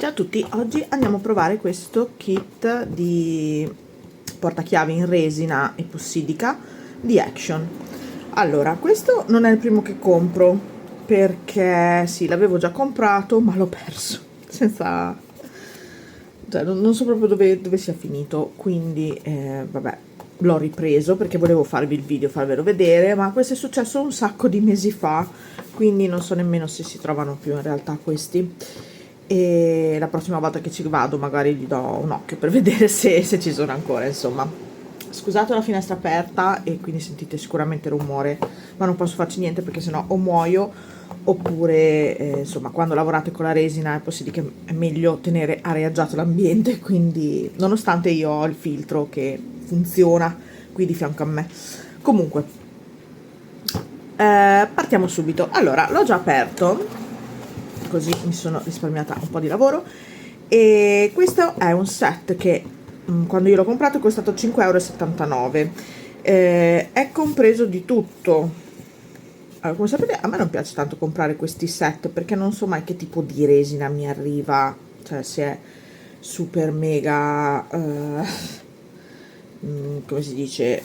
Ciao a tutti, oggi andiamo a provare questo kit di portachiavi in resina epossidica di Action. Allora, questo non è il primo che compro perché sì, l'avevo già comprato ma l'ho perso senza, cioè non so proprio dove sia finito, quindi vabbè, l'ho ripreso perché volevo farvi il video, farvelo vedere, ma questo è successo un sacco di mesi fa, quindi non so nemmeno se si trovano più in realtà questi. E la prossima volta che ci vado magari gli do un occhio per vedere se ci sono ancora, insomma. Scusate, la finestra aperta e quindi sentite sicuramente rumore, ma non posso farci niente perché sennò o muoio oppure insomma, quando lavorate con la resina è possibile che è meglio tenere areaggiato l'ambiente, quindi nonostante io ho il filtro che funziona qui di fianco a me. Comunque partiamo subito. Allora, l'ho già aperto, così mi sono risparmiata un po' di lavoro, e questo è un set che quando io l'ho comprato è costato 5,79 €. È compreso di tutto. Allora, come sapete, a me non piace tanto comprare questi set perché non so mai che tipo di resina mi arriva, cioè se è super mega come si dice,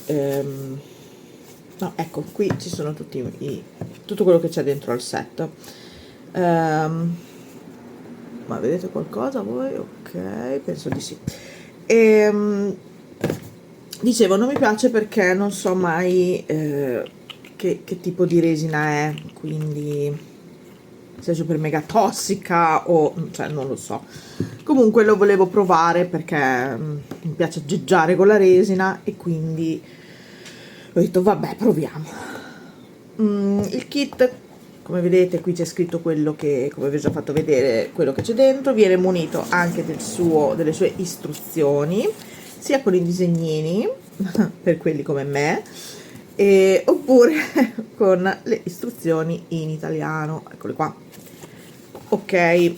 no, ecco, qui ci sono tutto quello che c'è dentro al set. Ma vedete qualcosa voi? Ok, penso di sì. Dicevo, non mi piace perché non so mai che tipo di resina è, quindi se è super mega tossica o cioè non lo so. Comunque lo volevo provare perché mi piace aggeggiare con la resina e quindi ho detto vabbè, proviamo. Il kit, come vedete qui c'è scritto quello che, come vi ho già fatto vedere, quello che c'è dentro, viene munito anche delle sue istruzioni, sia con i disegnini per quelli come me, oppure con le istruzioni in italiano, eccole qua. Ok,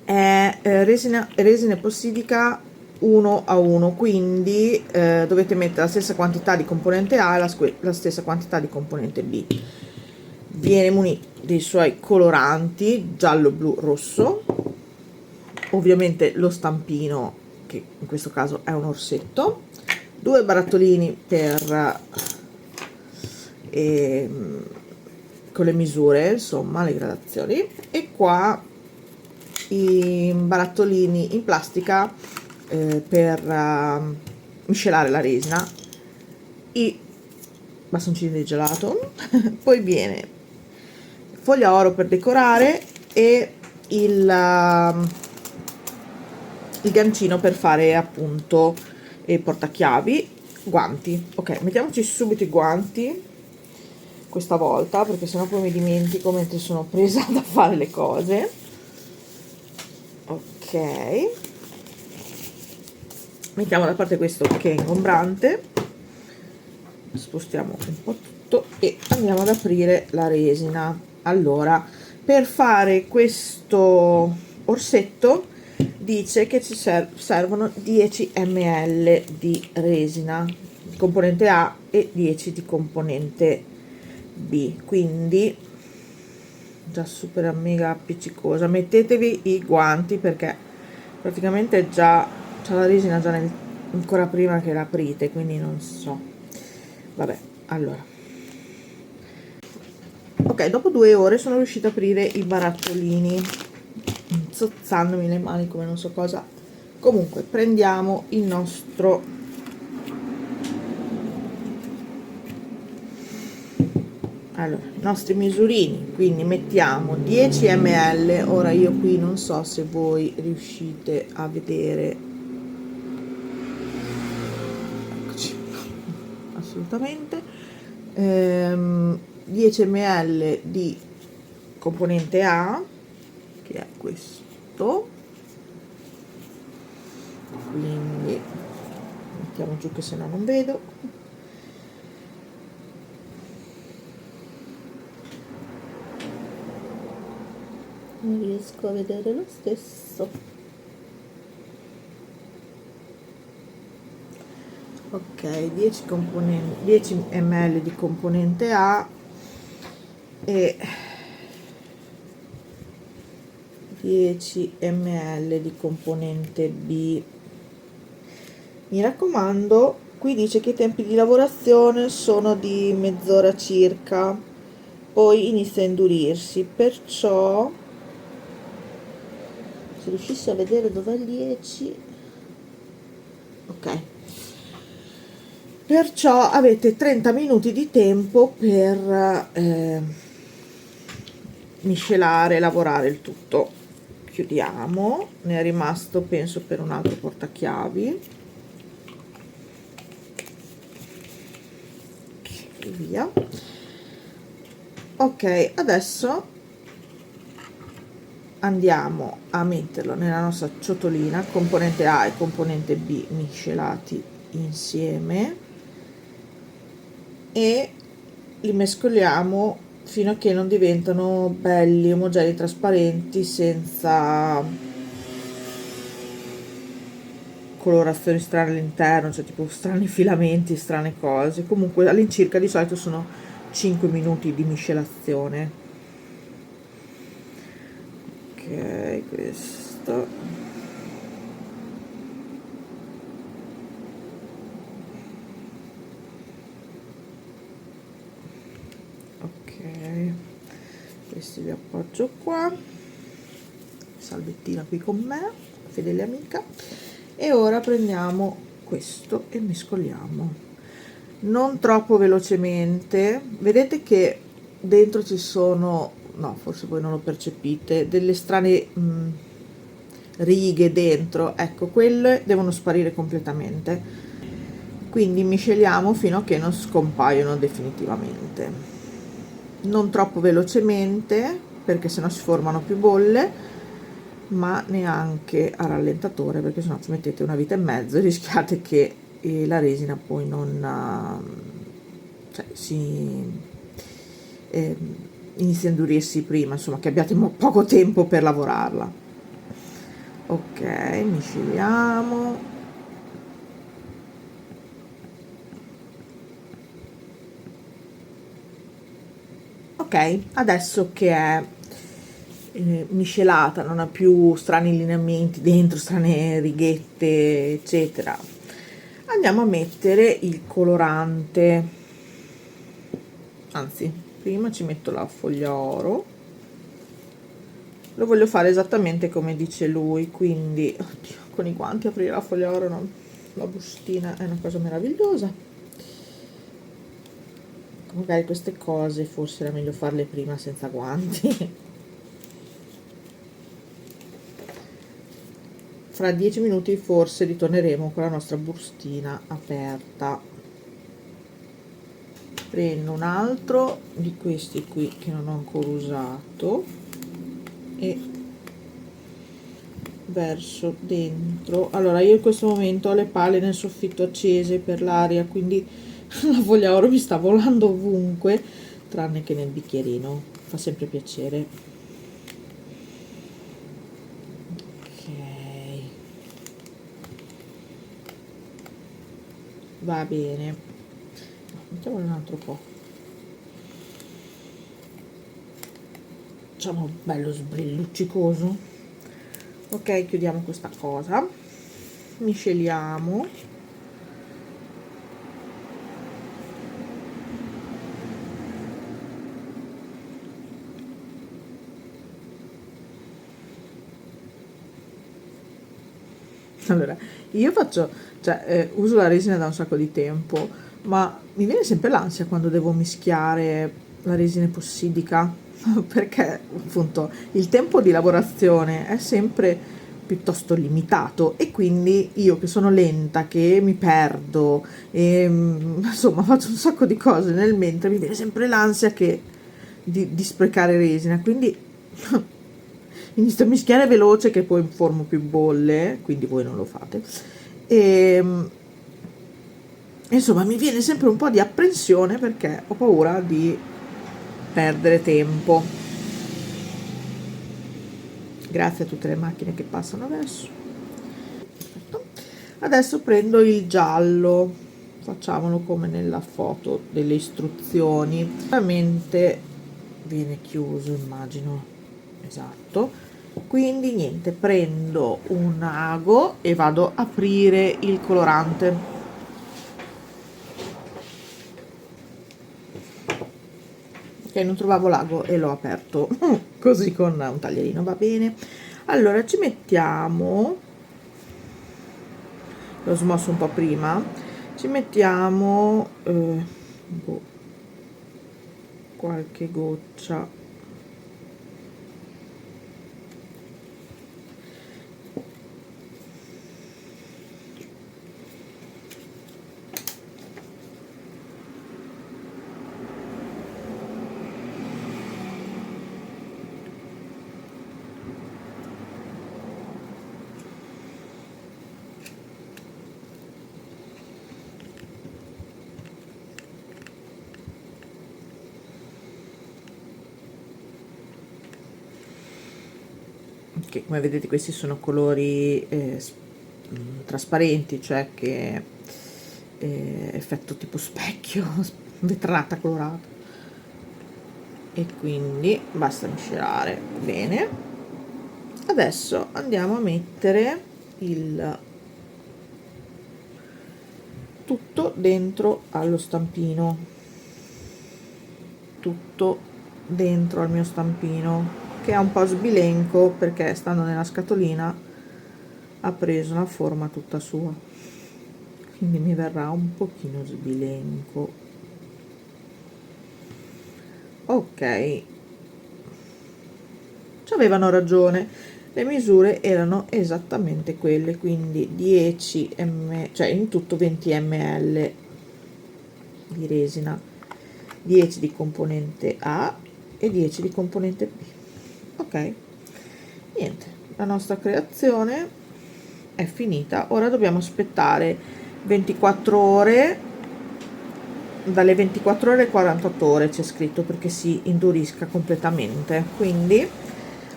è resina epossidica 1 a 1, quindi dovete mettere la stessa quantità di componente A e la stessa quantità di componente B. Viene munito dei suoi coloranti giallo, blu, rosso, ovviamente lo stampino che in questo caso è un orsetto, due barattolini per con le misure, insomma le gradazioni, e qua i barattolini in plastica per miscelare la resina, i bastoncini di gelato poi viene foglia oro per decorare e il gancino per fare appunto il portachiavi, guanti. Ok, mettiamoci subito i guanti questa volta perché sennò poi mi dimentico mentre sono presa da fare le cose. Ok, mettiamo da parte questo che è ingombrante, spostiamo un po' tutto e andiamo ad aprire la resina. Allora, per fare questo orsetto dice che ci servono 10 ml di resina di componente A e 10 di componente B, quindi già super mega appiccicosa. Mettetevi i guanti perché praticamente già c'è la resina già ancora prima che l'aprite, quindi non so, vabbè. Allora, ok, dopo 2 ore sono riuscita a aprire i barattolini zozzandomi le mani come non so cosa. Comunque prendiamo il nostro i nostri misurini, quindi mettiamo 10 ml. Ora io qui non so se voi riuscite a vedere, eccoci, assolutamente, 10 ml di componente A, che è questo, quindi mettiamo giù che se no non vedo. Non riesco a vedere lo stesso. Ok, 10 ml di componente A e 10 ml di componente B. Mi raccomando, qui dice che i tempi di lavorazione sono di mezz'ora circa, poi inizia a indurirsi, perciò se riuscissi a vedere dov'è il 10, ok, perciò avete 30 minuti di tempo per miscelare, lavorare il tutto. Chiudiamo, ne è rimasto penso per un altro portachiavi, e via. Ok, adesso andiamo a metterlo nella nostra ciotolina, componente A e componente B miscelati insieme, e li mescoliamo fino a che non diventano belli omogenei, trasparenti, senza colorazioni strane all'interno, cioè tipo strani filamenti, strane cose. Comunque all'incirca di solito sono 5 minuti di miscelazione. Ok, questo ok, questi li appoggio qua, salvettina qui con me, fedele amica, e ora prendiamo questo e mescoliamo non troppo velocemente. Vedete che dentro ci sono, no, forse voi non lo percepite, delle strane righe dentro, ecco, quelle devono sparire completamente, quindi misceliamo fino a che non scompaiono definitivamente, non troppo velocemente perché sennò si formano più bolle, ma neanche a rallentatore, perché sennò ci mettete una vita e mezzo e rischiate che la resina poi non cioè, inizi a indurirsi prima, insomma, che abbiate poco tempo per lavorarla. Ok, misceliamo. Ok, adesso che è miscelata, non ha più strani lineamenti dentro, strane righette eccetera, andiamo a mettere il colorante, anzi prima ci metto la foglia oro, lo voglio fare esattamente come dice lui, quindi oddio, con i guanti aprire la foglia oro, no? La bustina è una cosa meravigliosa. Magari queste cose forse era meglio farle prima senza guanti. Fra 10 minuti forse ritorneremo con la nostra bustina aperta. Prendo un altro di questi qui che non ho ancora usato e verso dentro. Allora, io in questo momento ho le pale nel soffitto accese per l'aria, quindi la foglia oro mi sta volando ovunque, tranne che nel bicchierino, fa sempre piacere. Ok, va bene, mettiamo un altro po', facciamo bello sbrilluccicoso. Ok, chiudiamo questa cosa, misceliamo. Allora, io faccio, cioè, uso la resina da un sacco di tempo, ma mi viene sempre l'ansia quando devo mischiare la resina epossidica, perché appunto il tempo di lavorazione è sempre piuttosto limitato e quindi io che sono lenta, che mi perdo e insomma faccio un sacco di cose nel mentre, mi viene sempre l'ansia di sprecare resina, quindi inizio a mischiare veloce che poi formo più bolle, quindi voi non lo fate. E, insomma, mi viene sempre un po' di apprensione perché ho paura di perdere tempo. Grazie a tutte le macchine che passano adesso. Perfetto. Adesso prendo il giallo, facciamolo come nella foto delle istruzioni. Ovviamente viene chiuso, immagino, esatto. Quindi niente, prendo un ago e vado a aprire il colorante. Ok, non trovavo l'ago e l'ho aperto così con un taglierino, va bene. Allora ci mettiamo, l'ho smosso un po' prima, ci mettiamo boh, qualche goccia. Che come vedete questi sono colori trasparenti, cioè che effetto tipo specchio, vetrata colorata, e quindi basta miscelare bene. Adesso andiamo a mettere il tutto dentro allo stampino, tutto dentro al mio stampino, che è un po' sbilenco perché stando nella scatolina ha preso una forma tutta sua, quindi mi verrà un pochino sbilenco. Ok, ci avevano ragione, le misure erano esattamente quelle, quindi 10 ml, cioè in tutto 20 ml di resina, 10 di componente A e 10 di componente B. Ok, niente, la nostra creazione è finita. Ora dobbiamo aspettare 24 ore, dalle 24 ore alle 48 ore c'è scritto, perché si indurisca completamente. Quindi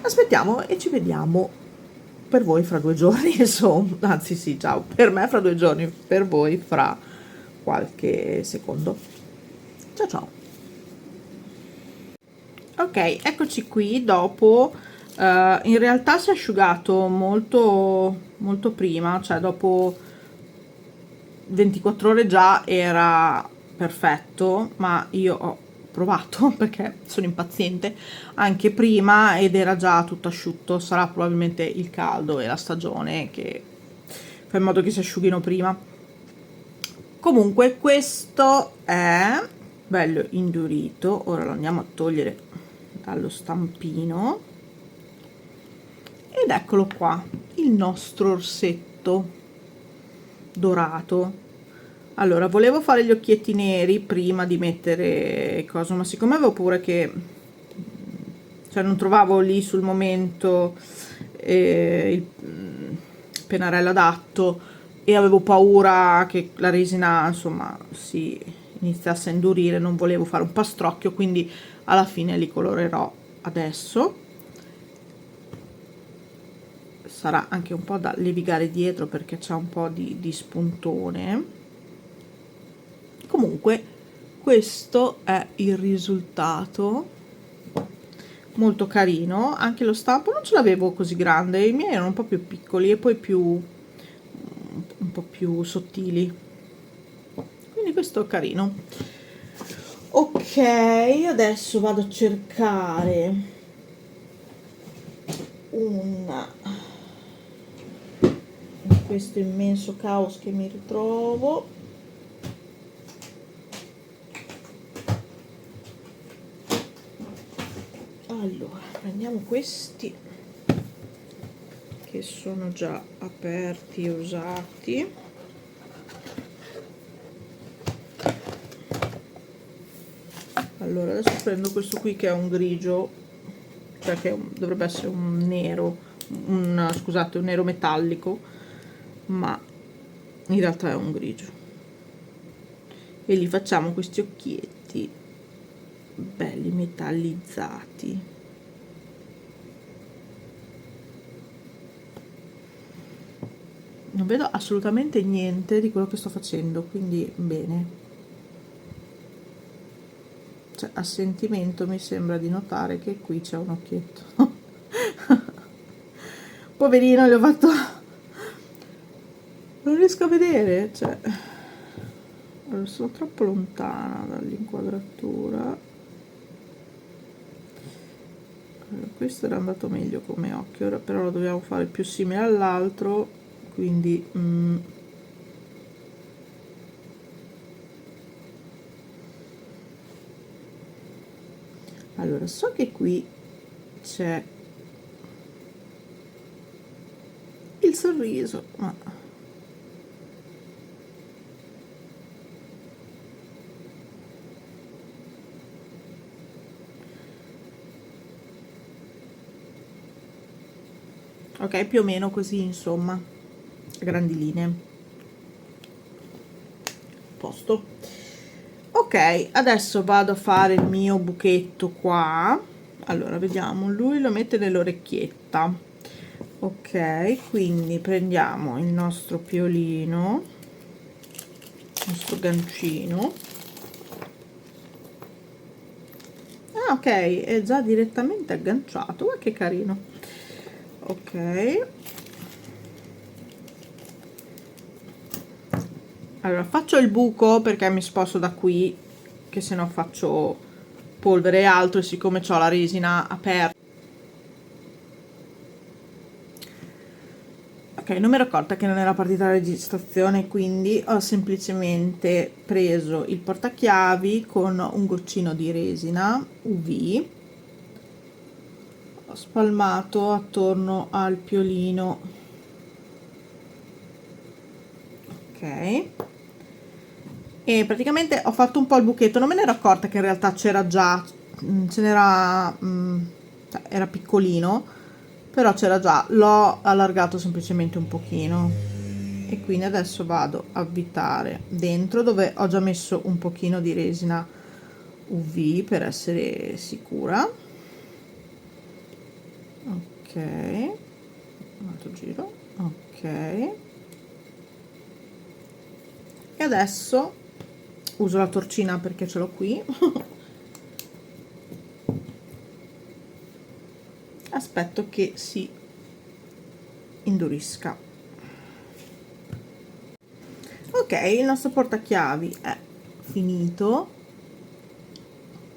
aspettiamo e ci vediamo per voi fra 2 giorni, insomma, anzi sì, ciao, per me fra 2 giorni, per voi fra qualche secondo. Ciao ciao. Ok, eccoci qui dopo, in realtà si è asciugato molto prima, cioè dopo 24 ore già era perfetto, ma io ho provato perché sono impaziente anche prima ed era già tutto asciutto. Sarà probabilmente il caldo e la stagione che fa in modo che si asciughino prima. Comunque questo è bello indurito. Ora lo andiamo a togliere dallo stampino ed eccolo qua, il nostro orsetto dorato. Allora, volevo fare gli occhietti neri prima di mettere cosa, ma siccome avevo paura che, cioè non trovavo lì sul momento il pennarello adatto, e avevo paura che la resina insomma si iniziasse a indurire, non volevo fare un pastrocchio, quindi alla fine li colorerò adesso. Sarà anche un po' da levigare dietro perché c'è un po' di spuntone. Comunque questo è il risultato, molto carino. Anche lo stampo non ce l'avevo così grande, i miei erano un po' più piccoli e poi un po' più sottili, quindi questo è carino. Ok, adesso vado a cercare in questo immenso caos che mi ritrovo. Allora, prendiamo questi che sono già aperti e usati. Allora, adesso prendo questo qui che è un grigio, cioè che dovrebbe essere un nero, scusate, un nero metallico, ma in realtà è un grigio. E gli facciamo questi occhietti belli metallizzati. Non vedo assolutamente niente di quello che sto facendo, quindi bene. Cioè, a sentimento mi sembra di notare che qui c'è un occhietto. poverino, gli ho fatto, non riesco a vedere, cioè sono troppo lontana dall'inquadratura. Questo era andato meglio come occhio, ora però lo dobbiamo fare più simile all'altro, quindi allora so che qui c'è il sorriso, ma ok, più o meno così, insomma, a grandi linee. Posto. Ok, adesso vado a fare il mio buchetto qua. Allora, vediamo, lui lo mette nell'orecchietta. Ok, quindi prendiamo il nostro piolino, il nostro gancino. Ah, ok, è già direttamente agganciato, guarda che carino. Ok, allora faccio il buco perché mi sposto da qui, che se no faccio polvere e altro, e siccome ho la resina aperta. Ok, non mi ero accorta che non era partita la registrazione, quindi ho semplicemente preso il portachiavi con un goccino di resina UV, ho spalmato attorno al piolino. Ok, e praticamente ho fatto un po' il buchetto, non me ne ero accorta che in realtà c'era già, ce n'era, cioè, era piccolino, però c'era già, l'ho allargato semplicemente un pochino, e quindi adesso vado a avvitare dentro dove ho già messo un pochino di resina UV per essere sicura. Ok, un altro giro, ok, e adesso uso la torcina perché ce l'ho qui. Aspetto che si indurisca. Ok, il nostro portachiavi è finito,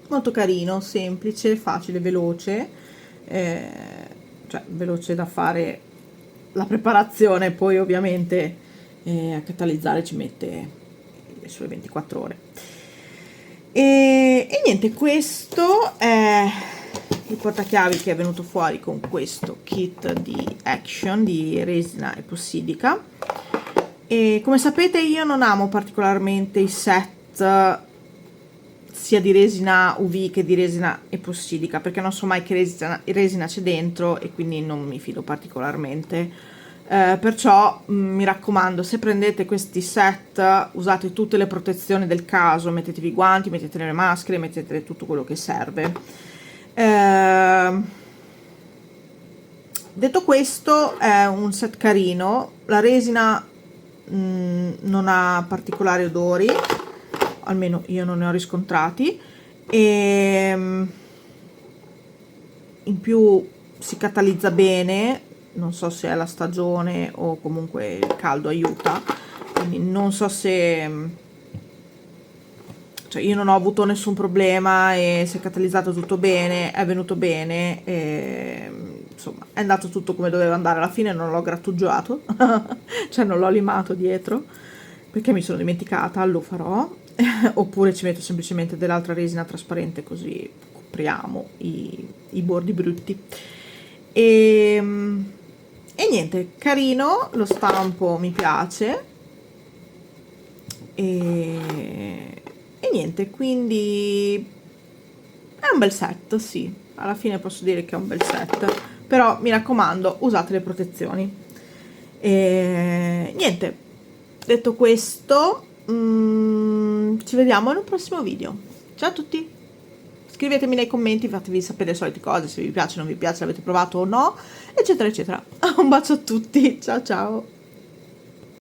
molto carino, semplice, facile, veloce, cioè veloce da fare la preparazione, poi ovviamente a catalizzare ci mette le sue 24 ore. E niente, questo è il portachiavi che è venuto fuori con questo kit di Action di resina epossidica. E come sapete io non amo particolarmente i set sia di resina UV che di resina epossidica, perché non so mai che resina c'è dentro e quindi non mi fido particolarmente. Perciò mi raccomando, se prendete questi set usate tutte le protezioni del caso, mettetevi i guanti, mettete le maschere, mettete tutto quello che serve. Detto questo, è un set carino, la resina non ha particolari odori, almeno io non ne ho riscontrati, e in più si catalizza bene, non so se è la stagione o comunque il caldo aiuta, quindi non so se, cioè io non ho avuto nessun problema e si è catalizzato tutto bene, è venuto bene, e, insomma è andato tutto come doveva andare. Alla fine non l'ho grattugiato cioè non l'ho limato dietro perché mi sono dimenticata, lo farò oppure ci metto semplicemente dell'altra resina trasparente così copriamo i bordi brutti. E niente, carino, lo stampo mi piace, e niente, quindi è un bel set, sì, alla fine posso dire che è un bel set, però mi raccomando usate le protezioni. E niente, detto questo, ci vediamo in un prossimo video. Ciao a tutti, scrivetemi nei commenti, fatevi sapere le solite cose, se vi piace, non vi piace, l'avete provato o no, eccetera eccetera. Un bacio a tutti, ciao ciao.